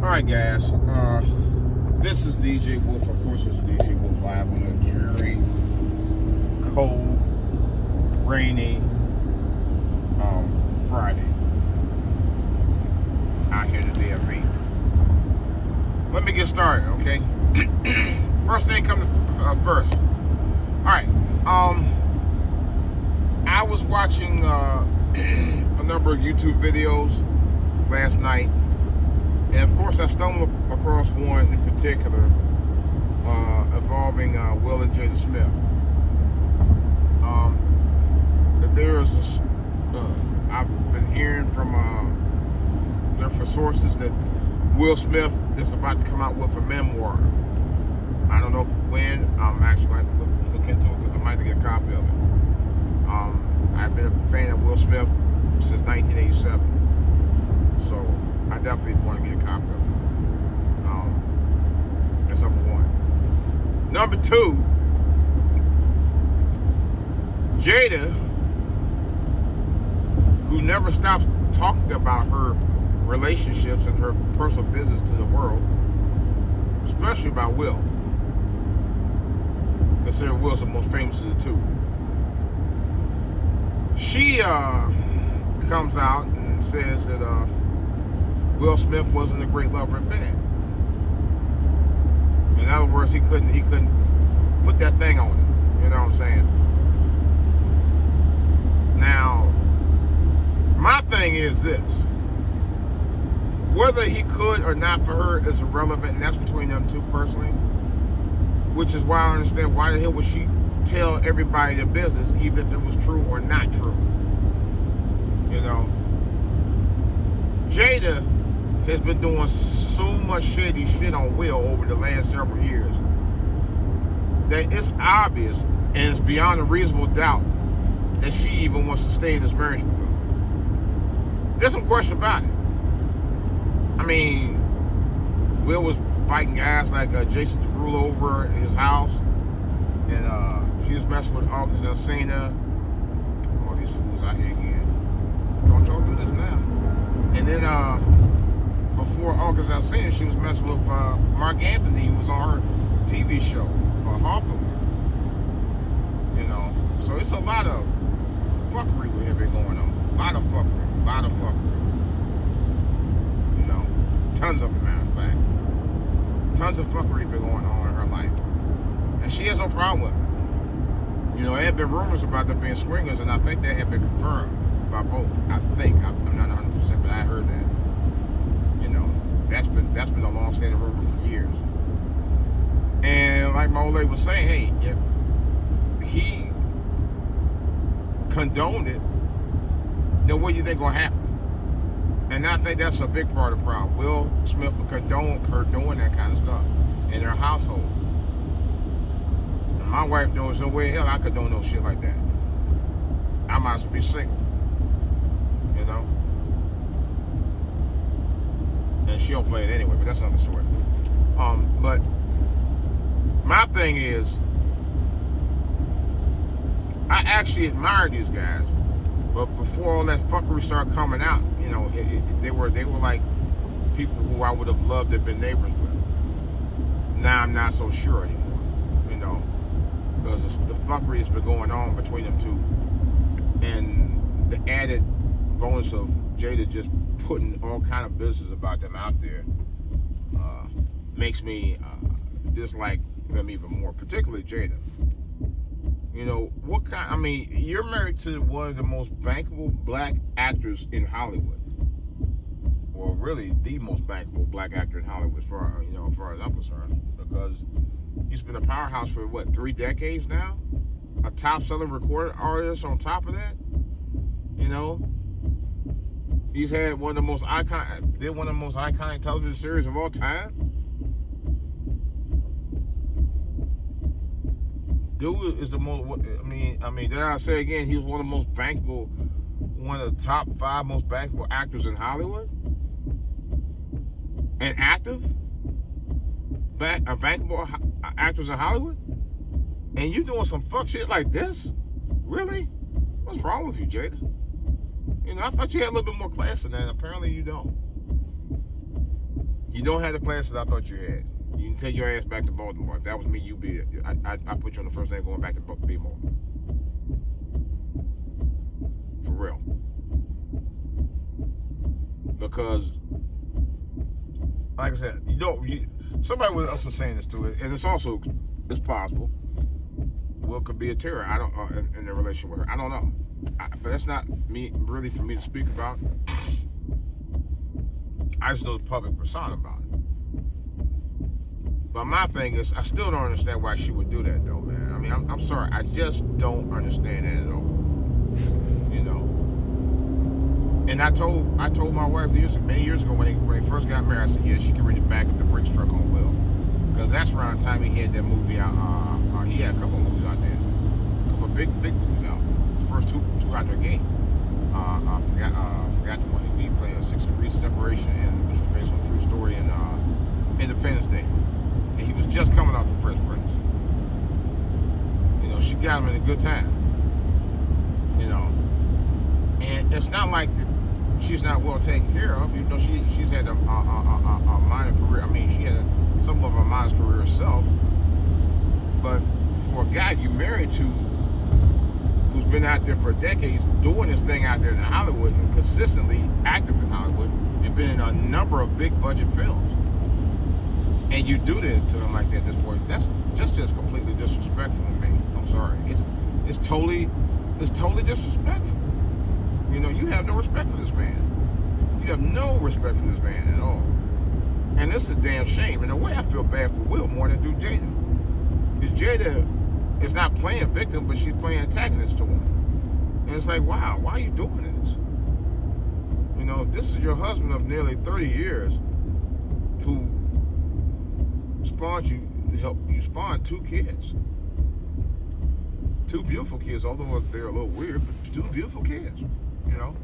Alright guys, this is DJ Wolf. Of course it's DJ Wolf live on a dreary, cold, rainy Friday out here in the DMV. Let me get started, okay? First thing comes first. Alright, I was watching a number of YouTube videos last night, and of course I stumbled across one in particular involving Will and Jada Smith. There's I've been hearing from different sources that Will Smith is about to come out with a memoir. I don't know when. I'm actually going to look into it because I might have to get a copy of it. I've been a fan of Will Smith since 1987, so I definitely want to get a copy of it. That's number one. Number two, Jada, who never stops talking about her relationships and her personal business to the world, especially about Will. Consider Will's the most famous of the two. She comes out and says that Will Smith wasn't a great lover in bed. In other words, he couldn't put that thing on him. You know what I'm saying? Now, my thing is this: whether he could or not for her is irrelevant, and that's between them two personally. Which is why I understand why the hell would she tell everybody their business, even if it was true or not true. You know, Jada has been doing so much shady shit on Will over the last several years that it's obvious and it's beyond a reasonable doubt that she even wants to stay in this marriage with Will. There's some question about it. I mean, Will was fighting guys like Jason Derulo over at his house, and she was messing with August Alsina. All these fools out here again. Don't y'all do this now. And then before August Alsina, she was messing with Mark Anthony, who was on her TV show, Hawthorne. You know, so it's a lot of fuckery we have been going on. A lot of fuckery. You know, tons of it, matter of fact. Tons of fuckery been going on in her life, and she has no problem with it. You know, there have been rumors about them being swingers, and I think they have been confirmed by both. I think I'm not 100%, but I heard that. You know, that's been a long-standing rumor for years. And like my old lady was saying, hey, if he condoned it, then what do you think gonna happen? And I think that's a big part of the problem. Will Smith would condone her doing that kind of stuff in her household. And my wife knows no way in hell I condone no shit like that. I might as well be single. You know? And she don't play it anyway, but that's another story. But my thing is, I actually admire these guys. But before all that fuckery started coming out, you know, they were like people who I would have loved to have been neighbors with. Now I'm not so sure anymore, you know, because the fuckery has been going on between them two, and the added bonus of Jada just putting all kind of business about them out there makes me dislike them even more, particularly Jada. You know, what kind, I mean, you're married to one of the most bankable black actors in Hollywood. Well, really, the most bankable black actor in Hollywood, as far as I'm concerned. Because he's been a powerhouse for, 3 decades now? A top-selling recording artist on top of that? You know? He's had one of the most iconic television series of all time. Dude is the most, I mean, dare I say again, he was one of the most bankable, one of the top 5 most bankable actors in Hollywood? And active? Bankable actors in Hollywood? And you doing some fuck shit like this? Really? What's wrong with you, Jada? You know, I thought you had a little bit more class than that. Apparently you don't. You don't have the classes I thought you had. You can take your ass back to Baltimore. If that was me, you'd be it. I put you on the first day going back to Baltimore. For real. Because, like I said, somebody else was saying this too, and it's possible. Will could be a terror. I don't in a relationship with her. I don't know, but that's not really for me to speak about. I just know the public persona about it. But my thing is, I still don't understand why she would do that, though, man. I mean, I'm sorry, I just don't understand that at all. You know. And I told my wife many years ago when they first got married, I said, yeah, she can read the back of the Brinks truck on Will, because that's around the time he had that movie out. He had a couple of movies out there, a couple of big movies out. The first two out there gate. I forgot the one he played, 6 Degrees of Separation, and which was based on a true story, and Independence Day. And he was just coming out the Fresh Prince. You know, she got him in a good time. You know, and it's not like she's not well taken care of. You know, she's had a minor career. I mean, she had some of a modest career herself. But for a guy you married to, who's been out there for decades, doing this thing out there in Hollywood and consistently active in Hollywood, and been in a number of big budget films, and you do that to him like that at this point, that's just completely disrespectful to me. I'm sorry. It's totally disrespectful. You know, you have no respect for this man. You have no respect for this man at all. And this is a damn shame. In a way, I feel bad for Will more than I do Jada. Because Jada is not playing victim, but she's playing antagonist to him. And it's like, wow, why are you doing this? You know, this is your husband of nearly 30 years who helped you spawn 2 kids. 2 beautiful kids, although they're a little weird, but 2 beautiful kids, you know.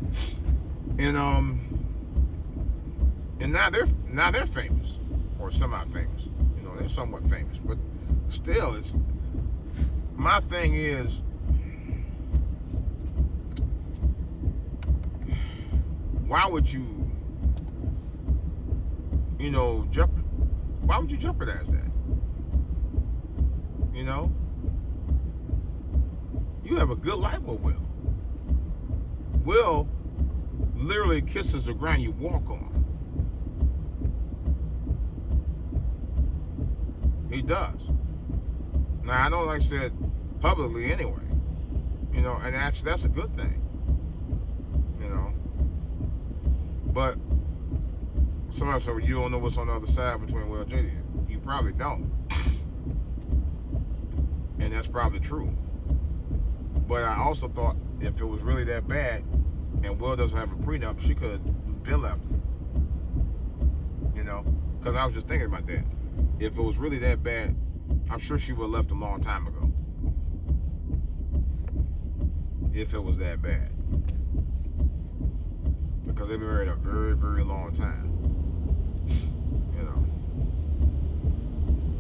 And now they're famous, or semi-famous. You know, they're somewhat famous, but still, it's my thing is, why would you jeopardize that? You know, you have a good life with Will. Will literally kisses the ground you walk on. He does. Now, I know, like I said, publicly anyway. You know, and actually that's a good thing. You know. But somebody said, well, you don't know what's on the other side between Will and Jada. You probably don't. And that's probably true. But I also thought if it was really that bad and Will doesn't have a prenup, she could have been left. You know? Because I was just thinking about that. If it was really that bad, I'm sure she would have left a long time ago. If it was that bad. Because they've been married a very, very long time. You know.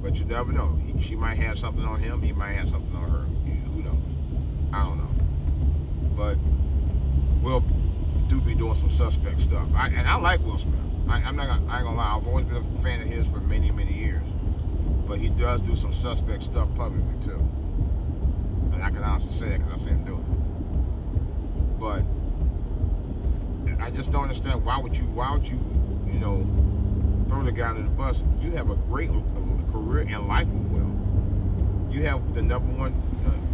But you never know. She might have something on him. He might have something on her. Who knows? I don't know. But Will do be doing some suspect stuff. And I like Will Smith. I ain't gonna lie. I've always been a fan of his for many, many years. But he does do some suspect stuff publicly too. And I can honestly say that because I've seen him do it. But I just don't understand why would you, you know, throw the guy under the bus. You have a great career and life with Will. You have the #1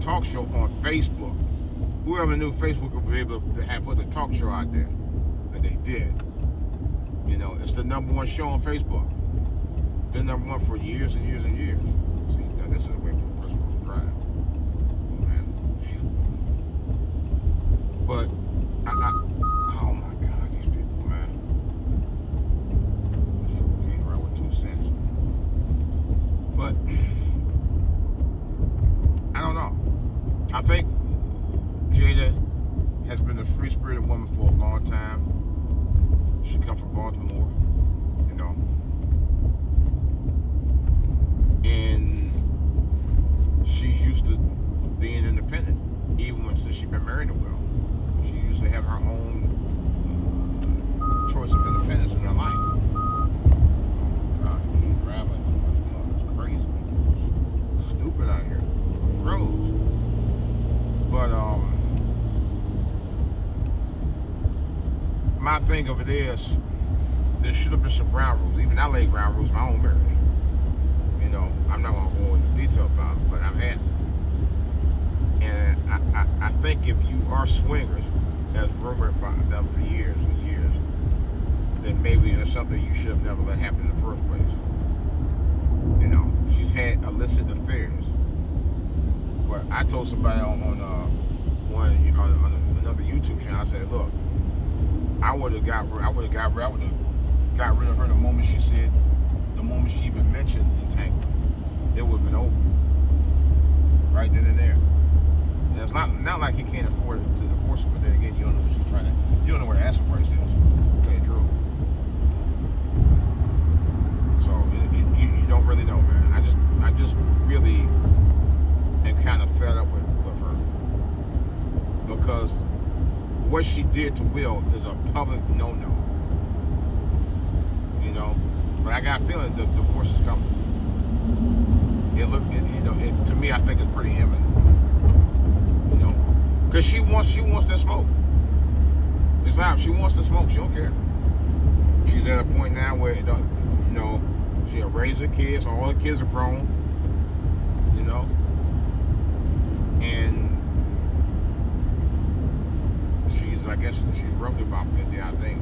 talk show on Facebook. Whoever knew Facebook would be able to have put a talk show out there, and they did. You know, it's the #1 show on Facebook. Been #1 for years and years and years. See, now this is the way people are supposed to drive. Oh man, but oh my God, these people, man. This shit came around with 2 cents. But I don't know. I think Jada has been a free-spirited woman for a long time. She come from Baltimore, you know. And she's used to being independent, even since she's been married to Will. She used to have her own choice of independence in her life. my thing of it is, there should have been some ground rules. Even I laid ground rules in my own marriage. You know, I'm not gonna go into detail about it, but I've had. And I think if you are swingers, as rumored about them for years and years, then maybe there's something you should have never let happen in the first place. You know, she's had illicit affairs. But I told somebody on another YouTube channel, I said, look, I would have got rid of her the moment she even mentioned entanglement. It would have been over. Right then and there. And it's not like he can't afford to divorce her, but then again, you don't know what she's trying to, you don't know where the asking price is. Tell you the truth. So you don't really know, man. I just really am kind of fed up with her. Because what she did to Will is a public no-no. You know? But I got a feeling the divorce is coming. To me, I think it's pretty imminent. You know? Because she wants that smoke. It's out. She wants the smoke. She don't care. She's at a point now where, you know, she'll raise her kids. All her kids are grown. You know? And I guess she's roughly about 50, I think.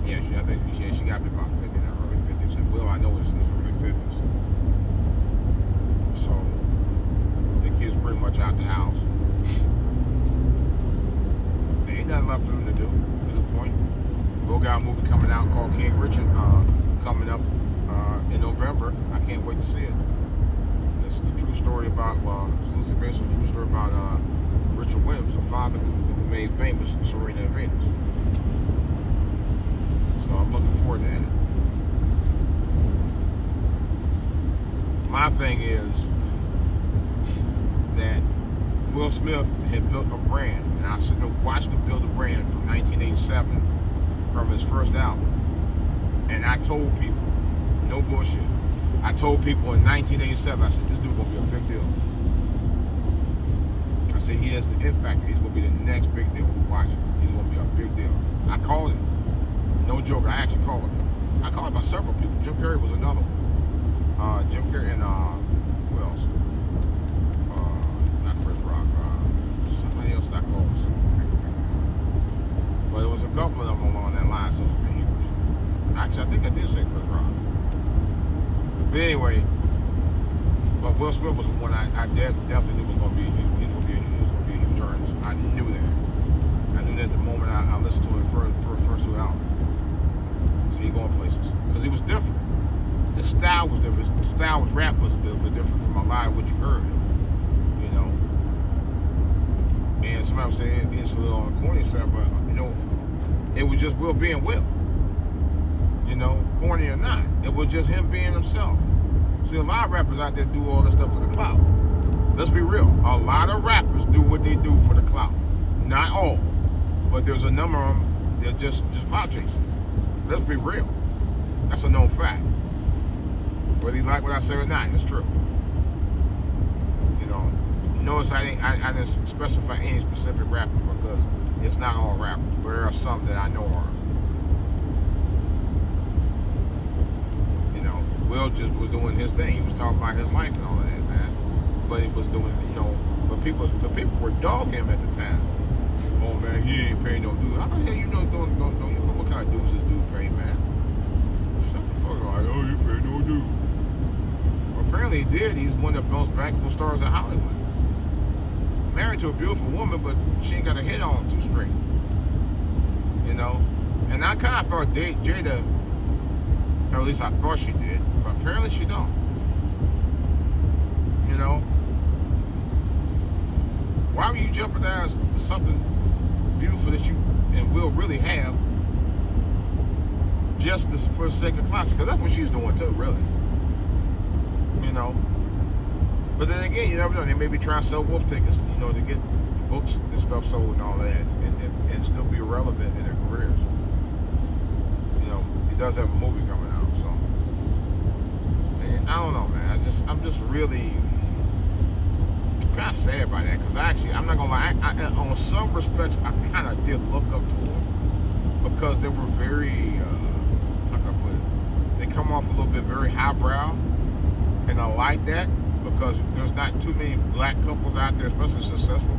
Yeah, I think she got to be about 50 in her early 50s. And Will, I know, is in his early 50s. So, the kid's pretty much out the house. There ain't nothing left for them to do. There's a point. Will got a movie coming out called King Richard, coming up in November. I can't wait to see it. This is the true story about, it's loosely based on a true story about Richard Williams, the father who made famous Serena and Venus. So I'm looking forward to that. My thing is that Will Smith had built a brand, and I sitting and watched him build a brand from 1987, from his first album. And I told people, no bullshit, I told people in 1987, I said, this dude gonna be a big deal. I said, he has the it factor. He's going to be the next big deal. Watch it. He's going to be a big deal. I called him. No joke. I actually called him. I called him by several people. Jim Carrey was another one. Jim Carrey and who else? Not Chris Rock. Somebody else I called. But it was a couple of them along that line. So actually, I think I did say Chris Rock. But anyway, but Will Smith was the one I definitely knew was going to be. He was going to be a huge artist. I knew that. I knew that the moment I listened to him for the first two albums. So he going places because he was different. His style was different. His style with rap was a little bit different from a lot of what you heard. You know. And somebody was saying it's a little on the corny side, but you know, it was just Will being Will. You know, corny or not, it was just him being himself. See, a lot of rappers out there do all this stuff for the clout. Let's be real. A lot of rappers do what they do for the clout. Not all, but there's a number of them that just clout chasing. Let's be real. That's a known fact. Whether you like what I say or not, it's true. You know, notice I didn't specify any specific rapper because it's not all rappers, but there are some that I know are. Will just was doing his thing. He was talking about his life and all of that, man. But he was doing, you know, but the people were dogging him at the time. Oh man, he ain't paying no dues. How the hell you know you know what kind of dues this dude pay, man? Shut the fuck up. Oh, he pay no dues. Well, apparently he did. He's one of the most bankable stars in Hollywood. Married to a beautiful woman, but she ain't got a head on too straight. You know? And I kind of thought Jada, or at least I thought she did, but apparently she don't. You know? Why would you jeopardize something beautiful that you and will really have just for the sake of clout? Because that's what she's doing too, really. You know? But then again, you never know. They may be trying to sell wolf tickets, you know, to get books and stuff sold and all that, and still be relevant in their careers. You know, he does have a movie coming out, so. And I don't know, man. I'm just really kind of sad by that, because I'm not gonna lie, on some respects, I kind of did look up to him, because they were very, how can I put it? They come off a little bit very highbrow, and I like that because there's not too many black couples out there, especially successful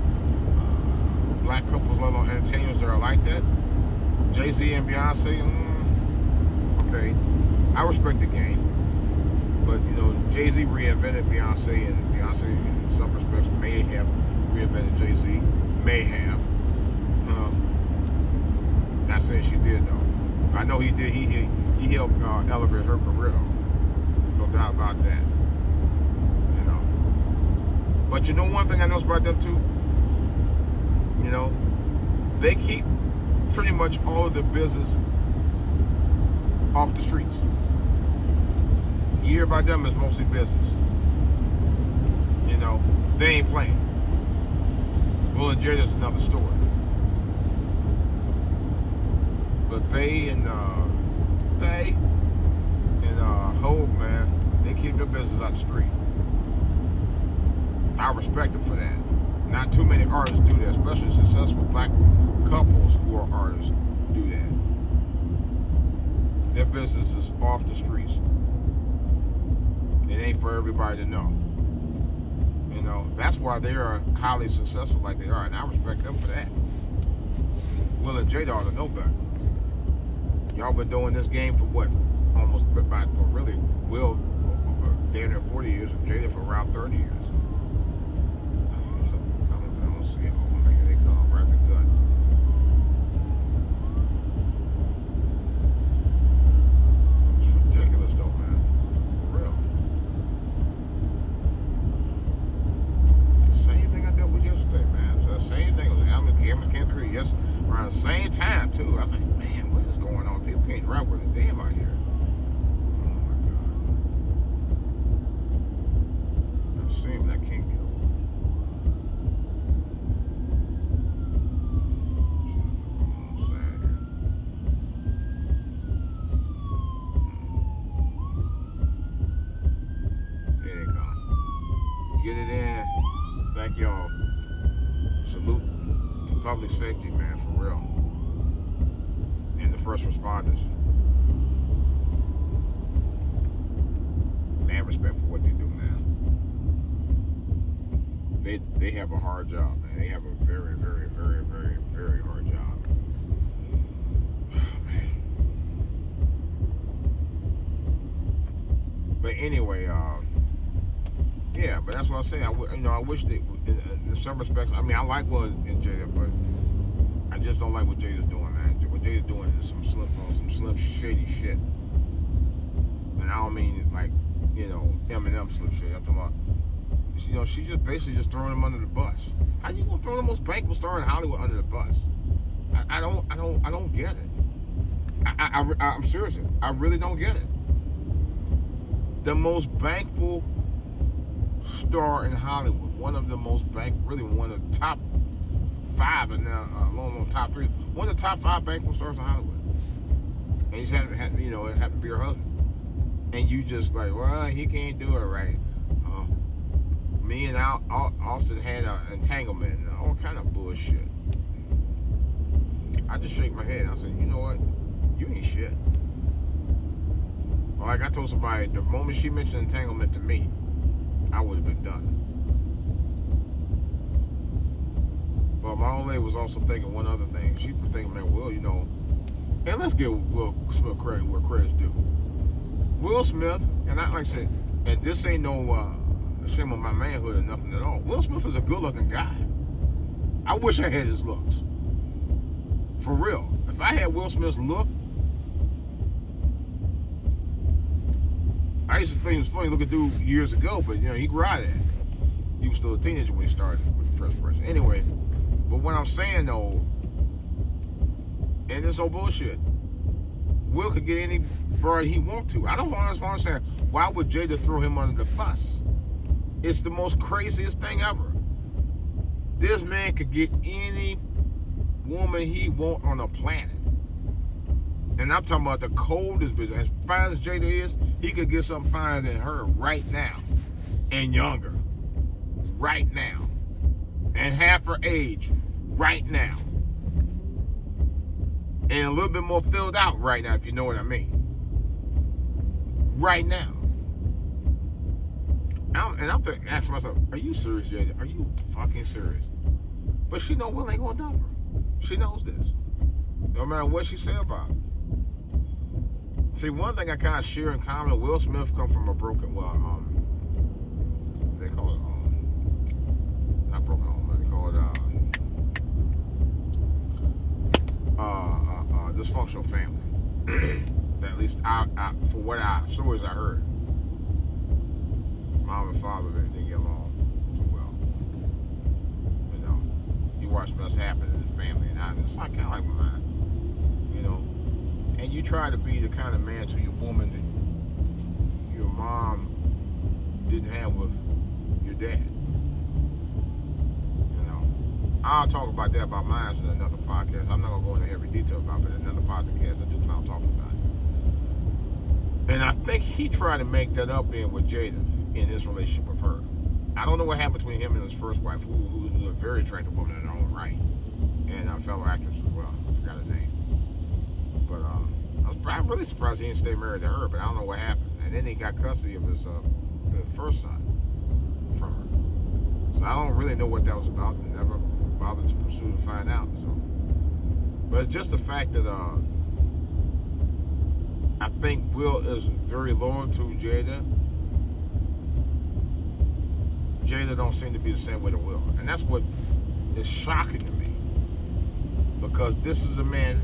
black couples, let alone entertainers that are like that. Jay-Z and Beyonce, okay, I respect the game, but Jay-Z reinvented Beyonce, and Beyonce, in some respects, may have reinvented Jay-Z, may have. Not saying she did though. I know he did. He helped elevate her career though. No doubt about that. But one thing I noticed about them too. They keep pretty much all of their business off the streets. You hear about them as mostly business. They ain't playing. Will and Jada's another story. But Bay and Hope, man, they keep their business out the street. I respect them for that. Not too many artists do that, especially successful black couples who are artists do that. Their business is off the streets. It ain't for everybody to know. That's why they are highly successful like they are, and I respect them for that. Will and Jada ought to know better. Y'all been doing this game for what? Almost about, really, Will, damn near 40 years, and Jada for around 30 years. I don't see it. Oh, man, here they come, right the gut. It's ridiculous, though, man. For real. The same thing I dealt with yesterday, man. It's the same thing. The cameras came through around the same time, too. I was like, man, what is going on? People can't drive worth a damn out here. Oh, my God. I'm seeing that I can't get over. There they come. Get it in. Thank y'all. Salute to public safety, man, for real. And the first responders. Man, respect for what they do, man. They have a hard job, man. They have a very, very, very, very, very hard job. Man. But anyway, yeah, but that's what I say. I wish that, in some respects, I like Will and Jada, but I just don't like what Jada's doing, man. What Jada's doing is some slim shady shit, and I don't mean like Eminem slim shady. I'm talking about, she's just basically just throwing him under the bus. How you gonna throw the most bankable star in Hollywood under the bus? I don't get it. I'm serious. I really don't get it. The most bankable star in Hollywood, one of the most really one of the top 5, and now along top 3, one of the top 5 bankable stars in Hollywood, and he's it happened to be her husband, and you just like, well, he can't do it right. Me and Austin had an entanglement and all kind of bullshit. I just shake my head. I said, you know what? You ain't shit. Like I told somebody, the moment she mentioned entanglement to me, I would have been done. But my old lady was also thinking one other thing. She was thinking, man, Will, and let's give Will Smith credit where credit's due. Will Smith, and like I said, and this ain't no shame on my manhood or nothing at all. Will Smith is a good-looking guy. I wish I had his looks. For real. If I had Will Smith's look, I used to think it was funny looking dude years ago, but he grew out of that. He was still a teenager when he started with the first person. Anyway, but what I'm saying though, and this old bullshit, Will could get any broad he want to. I don't understand why would Jada throw him under the bus. It's the most craziest thing ever. This man could get any woman he want on the planet. And I'm talking about the coldest bitch. As fine as Jada is, he could get something finer than her right now. And younger. Right now. And half her age. Right now. and a little bit more filled out right now, if you know what I mean. Right now. I'm asking myself, are you serious, Jada? Are you fucking serious? But she know Will ain't gonna dump her. She knows this. No matter what she say about it. See, one thing I kind of share in common, Will Smith come from a broken, they call it, not broken home, they call it, dysfunctional family. At least for what stories I heard. Mom and father didn't get along too well. You know, you watch what's happening in the family, and it's like kind of like mine. You know, and you try to be the kind of man to your woman that your mom didn't have with your dad. You know, I'll talk about that about mine in another podcast. I'm not gonna go into heavy detail about it, but in another podcast I do plan on talking about it. And I think he tried to make that up with Jada in his relationship with her. I don't know what happened between him and his first wife, who was a very attractive woman in her own right, and a fellow actress as well. I forgot her name. But I'm really surprised he didn't stay married to her, but I don't know what happened. And then he got custody of his the first son from her. So I don't really know what that was about, and never bothered to pursue to find out. So, but it's just the fact that I think Will is very loyal to Jada. Jada don't seem to be the same way to Will. And that's what is shocking to me. Because this is a man,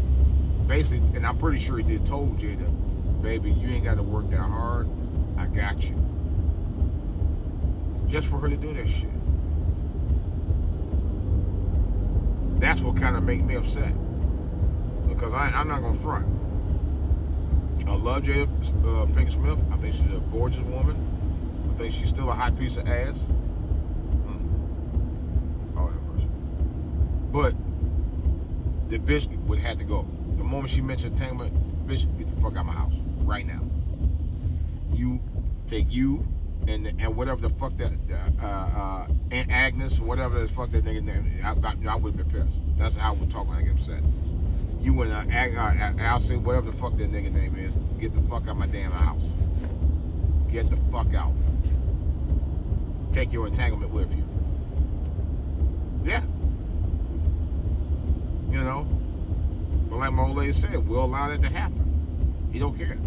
basically, and I'm pretty sure he told Jada, baby, you ain't got to work that hard. I got you. Just for her to do that shit. That's what kind of made me upset. Because I'm not going to front. I love Jada Pinkett Smith. I think she's a gorgeous woman. I think she's still a hot piece of ass. But the bitch would have to go. The moment she mentioned entanglement, bitch, get the fuck out of my house right now. You take you and whatever the fuck that Aunt Agnes, whatever the fuck that nigga name. I would have been pissed. That's how I would talk when I get upset. You and I'll say whatever the fuck that nigga name is. Get the fuck out of my damn house. Get the fuck out. Take your entanglement with you. Yeah. You know, but like my old lady said, Will allow that to happen. He don't care.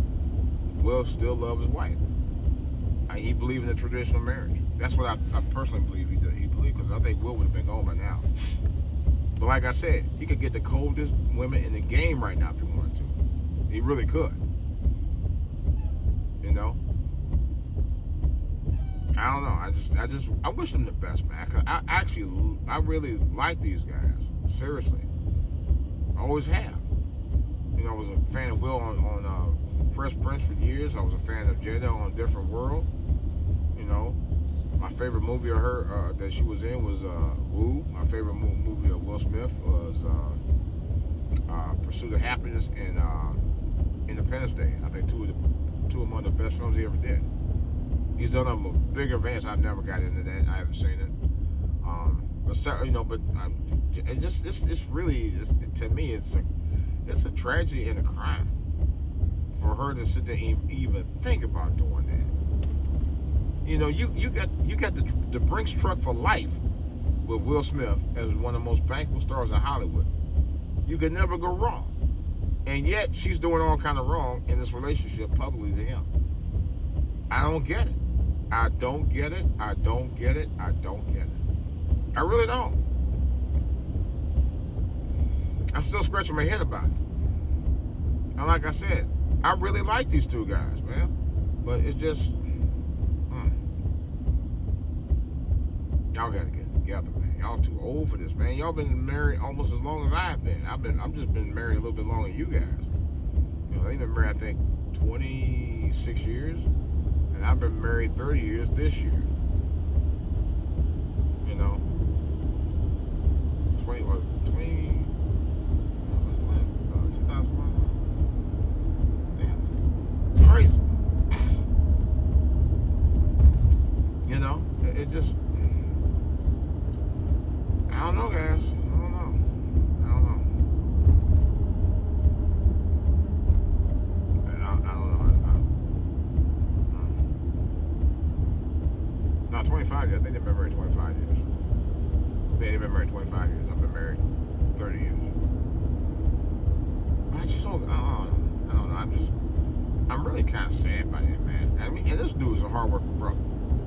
Will still love his wife. He believe in the traditional marriage. That's what I personally believe he believed, because I think Will would have been gone by now. But like I said, he could get the coldest women in the game right now if he wanted to. He really could. You know. I don't know. I wish them the best, man. Cause I really like these guys. Seriously. I always have. You know, I was a fan of Will on Fresh Prince for years. I was a fan of Jada on Different World. You know, my favorite movie of her that she was in was Woo. My favorite movie of Will Smith was Pursuit of Happiness and Independence Day. I think two among the best films he ever did. He's done a bigger advance. I've never got into that. I haven't seen it. It's really to me it's a tragedy and a crime for her to sit there and even think about doing that. You know, you got the Brinks truck for life with Will Smith as one of the most bankable stars in Hollywood. You could never go wrong, and yet she's doing all kind of wrong in this relationship publicly to him. I don't get it. I don't get it. I don't get it. I don't get it. I really don't. I'm still scratching my head about it. And like I said, I really like these two guys, man. But it's just, y'all gotta get together, man. Y'all too old for this, man. Y'all been married almost as long as I've been. I'm just been married a little bit longer than you guys. You know, they've been married, I think, 26 years. And I've been married 30 years this year. You know, 2001. Yeah, crazy. You know, it just, I don't know, guys. I don't know. about 25 years. I think they've been married 25 years. Yeah, they've been married 25 years. I've been married 30 years. But I just don't know. I'm really kind of sad by that, man. I mean, and this dude is a hard-working brother.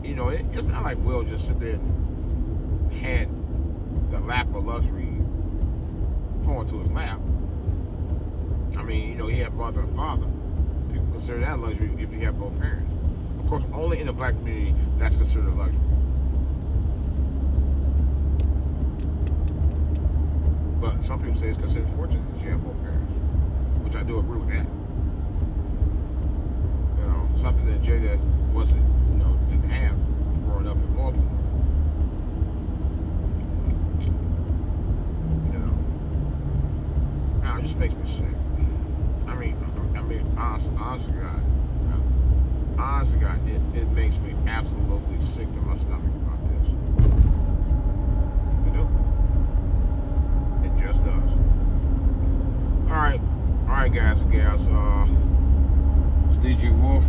You know, it's not like Will just sit there and had the lap of luxury fall into his lap. I mean, you know, he had mother and father. People consider that luxury if you have both parents. Of course, only in the black community that's considered luxury. But some people say it's considered fortunate that you have both parents, which I do agree with that. You know, something that Jada wasn't, you know, didn't have growing up in Baltimore. You know, now it just makes me sick. I mean, honest to God, it makes me absolutely sick to my stomach about this. You do. It just does. All right, guys and gals. It's DJ Wolf.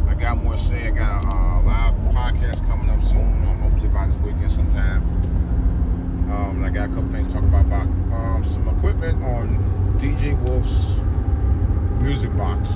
I got more to say. I got a live podcast coming up soon. Hopefully by this weekend sometime. I got a couple things to talk about some equipment on DJ Wolf's music box.